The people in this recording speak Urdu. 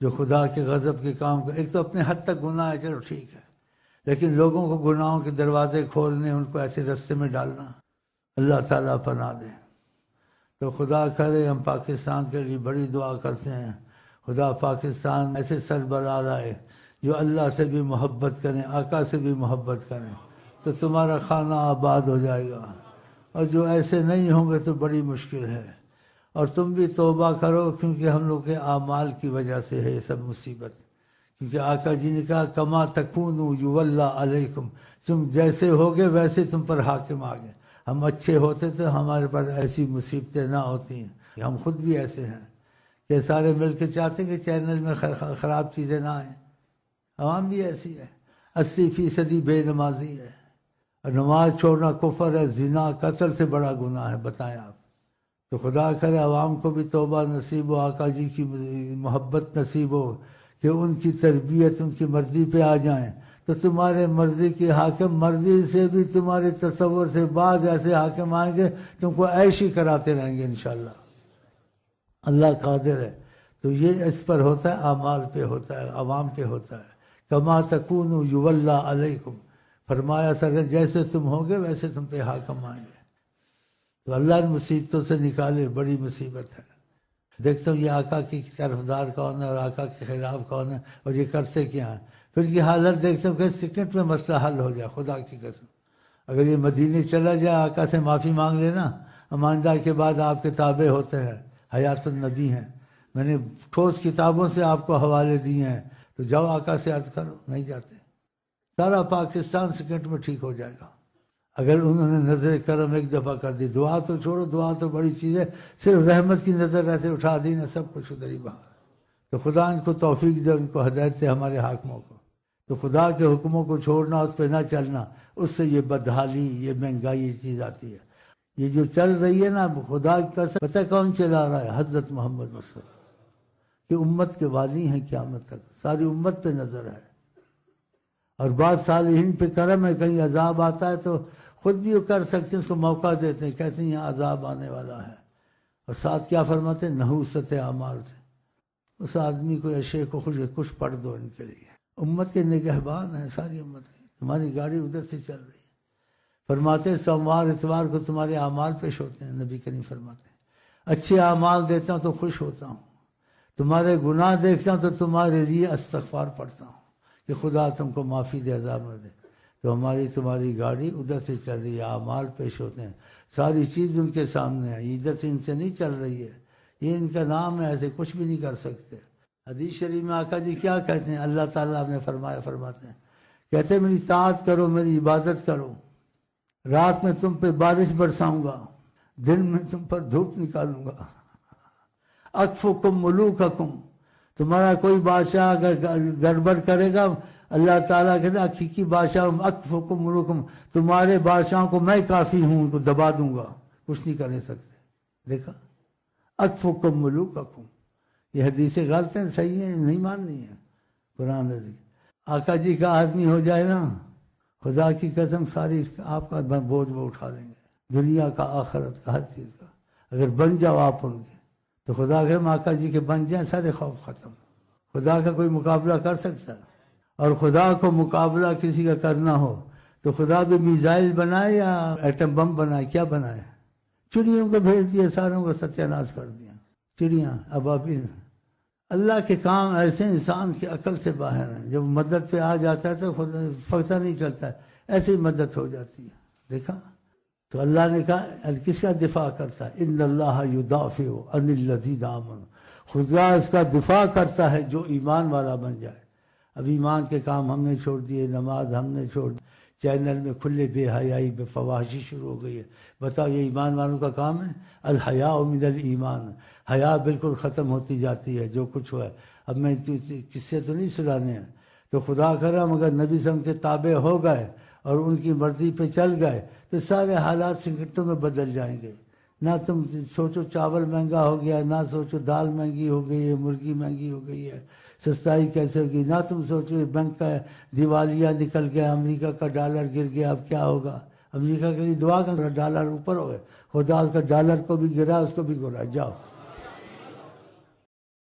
جو خدا کے غضب کے کام کو، ایک تو اپنے حد تک گناہ ہے چلو ٹھیک ہے، لیکن لوگوں کو گناہوں کے دروازے کھولنے، ان کو ایسے رستے میں ڈالنا، اللہ تعالیٰ پناہ دے۔ تو خدا کرے ہم پاکستان کے لیے بڑی دعا کرتے ہیں، خدا پاکستان ایسے سربراہ لائے جو اللہ سے بھی محبت کریں، آقا سے بھی محبت کریں، تو تمہارا خانہ آباد ہو جائے گا، اور جو ایسے نہیں ہوں گے تو بڑی مشکل ہے۔ اور تم بھی توبہ کرو، کیونکہ ہم لوگ کے اعمال کی وجہ سے ہے یہ سب مصیبت، کیونکہ آقا جی نے کہا کما تکونوا یولی علیکم، تم جیسے ہوگے ویسے تم پر حاکم آگے۔ ہم اچھے ہوتے تو ہمارے پر ایسی مصیبتیں نہ ہوتی ہیں۔ ہم خود بھی ایسے ہیں کہ سارے مل کے چاہتے ہیں کہ چینل میں خراب چیزیں نہ آئیں، عوام بھی ایسی ہے، 80% بے نمازی ہے، اور نماز چھوڑنا کفر ہے، زنا قتل سے بڑا گناہ ہے، بتائیں آپ۔ تو خدا کرے عوام کو بھی توبہ نصیب ہو، آقا جی کی محبت نصیب ہو، کہ ان کی تربیت ان کی مرضی پہ آ جائیں، تو تمہارے مرضی کے حاکم مرضی سے بھی تمہارے تصور سے بعض ایسے حاکم آئیں گے تم کو عیشی کراتے رہیں گے انشاءاللہ۔ اللہ قادر ہے۔ تو یہ اس پر ہوتا ہے، اعمال پہ ہوتا ہے، عوام پہ ہوتا ہے۔ کما تکونوا یولی علیکم، فرمایا سر جیسے تم ہوگے ویسے تم پہ حاکم آئیں گے۔ تو اللہ ان مصیبتوں سے نکالے، بڑی مصیبت ہے۔ دیکھتا ہوں یہ آقا کی طرفدار کون ہے اور آقا کے خلاف کون ہے، اور یہ کرتے کیا ہیں۔ پھر کی حالت دیکھتا ہوں کہ سیکنڈ میں مسئلہ حل ہو جائے، خدا کی قسم۔ اگر یہ مدینے چلا جائے، آقا سے معافی مانگ لینا، اماندہ کے بعد آپ کے تابع ہوتے ہیں، حیات النبی ہیں، میں نے ٹھوس کتابوں سے آپ کو حوالے دیے ہیں، تو جاؤ آقا سے عرض کرو، نہیں جاتے، سارا پاکستان سیکنڈ میں ٹھیک ہو جائے گا اگر انہوں نے نظر کرم ایک دفعہ کر دی۔ دعا تو چھوڑو، دعا تو بڑی چیز ہے، صرف رحمت کی نظر ایسے اٹھا دی نا، سب کچھ ادھر ہی باہر۔ تو خدا ان کو توفیق دے، ان کو ہدایت دے، ہمارے حاکموں کو۔ تو خدا کے حکموں کو چھوڑنا، اس پہ نہ چلنا، اس سے یہ بدحالی، یہ مہنگائی، یہ چیز آتی ہے۔ یہ جو چل رہی ہے نا، خدا کا پتہ کون چلا رہا ہے؟ حضرت محمد مصطفیٰ، کہ امت کے والی ہیں قیامت تک، ساری امت پہ نظر ہے۔ اور بعض صالحین پہ کرم ہے، کہیں عذاب آتا ہے تو خود بھی وہ کر سکتے ہیں، اس کو موقع دیتے ہیں، کہتے ہیں یہاں عذاب آنے والا ہے، اور ساتھ کیا فرماتے ہیں؟ نحوست اعمال سے اس آدمی کو یا شیخ کو کچھ پڑھ دو ان کے لیے۔ امت کے نگہبان ہیں ساری امت کی، تمہاری گاڑی ادھر سے چل رہی ہے۔ فرماتے ہیں سوموار اتوار کو تمہارے اعمال پیش ہوتے ہیں، نبی کریم فرماتے ہیں اچھے اعمال دیتا ہوں تو خوش ہوتا ہوں، تمہارے گناہ دیکھتا ہوں تو تمہارے لیے استغفار پڑھتا ہوں کہ خدا تم کو معافی دے، عذاب نہ دے۔ تو ہماری تمہاری گاڑی ادھر سے چل رہی ہے، اعمال پیش ہوتے ہیں، ساری چیز ان کے سامنے ہے، ادھر سے ان سے نہیں چل رہی ہے، یہ ان کا نام ہے، ایسے کچھ بھی نہیں کر سکتے۔ حدیث شریف میں آقا جی کیا کہتے ہیں؟ اللہ تعالیٰ نے فرماتے ہیں، کہتے ہیں میری طاعت کرو، میری عبادت کرو، رات میں تم پہ بارش برساؤں گا، دن میں تم پر دھوپ نکالوں گا، اکفکم ملوککم، تمہارا کوئی بادشاہ اگر گڑبڑ کرے گا، اللہ تعالیٰ کہتے ہیں حقیقی بادشاہ اکفکم ملوککم، تمہارے بادشاہوں کو میں کافی ہوں، ان کو دبا دوں گا، کچھ نہیں کر سکتے۔ دیکھا، اکفکم ملوککم، یہ حدیثیں غلط ہیں، صحیح ہیں، نہیں ماننی ہے قرآن عزیز۔ آقا جی کا آدمی ہو جائے نا، خدا کی قسم ساری آپ کا بوجھ وہ اٹھا لیں گے، دنیا کا، آخرت کا، ہر چیز کا۔ اگر بن جاؤ آپ ان کے، تو خدا کے آقا جی کے بن جائیں، سارے خوف ختم۔ خدا کا کوئی مقابلہ کر سکتا ہے؟ اور خدا کو مقابلہ کسی کا کرنا ہو تو خدا بھی میزائل بنائے یا ایٹم بم بنائے؟ کیا بنائے؟ چڑیوں کو بھیج دیا، ساروں کو ستیہ ناش کر دیا، چڑیاں، ابابیل۔ اللہ کے کام ایسے انسان کی عقل سے باہر ہیں، جب مدد پہ آ جاتا ہے تو خود پتہ نہیں چلتا ہے، ایسے ہی مدد ہو جاتی ہے۔ دیکھا، تو اللہ نے کہا کس کا دفاع کرتا ہے؟ ان اللہ یدافع عن الذین آمنوا، خدا اس کا دفاع کرتا ہے جو ایمان والا بن جائے۔ اب ایمان کے کام ہم نے چھوڑ دیے، نماز ہم نے چھوڑ دی، چینل میں کھلے بے حیائی، بے فواحشی شروع ہو گئی ہے۔ بتاؤ یہ ایمان والوں کا کام ہے؟ الحیاء من الایمان، حیا بالکل ختم ہوتی جاتی ہے جو کچھ ہوا ہے۔ اب میں قصے تو نہیں سنانے ہیں، تو خدا کرم اگر نبی صلی اللہ علیہ وسلم کے تابع ہو گئے اور ان کی مرضی پہ چل گئے تو سارے حالات سیکنڈوں میں بدل جائیں گے۔ نہ تم سوچو چاول مہنگا ہو گیا، نہ سوچو دال مہنگی ہو گئی ہے، مرغی مہنگی ہو گئی ہے، سستائی کیسے ہوگی، نہ تم سوچو بینک کا دیوالیہ نکل گیا، امریکہ کا ڈالر گر گیا، اب کیا ہوگا؟ امریکہ کے لیے دعا کر، ڈالر اوپر ہو گئے، خدا کا ڈالر کو بھی گرا، اس کو بھی گرا، جاؤ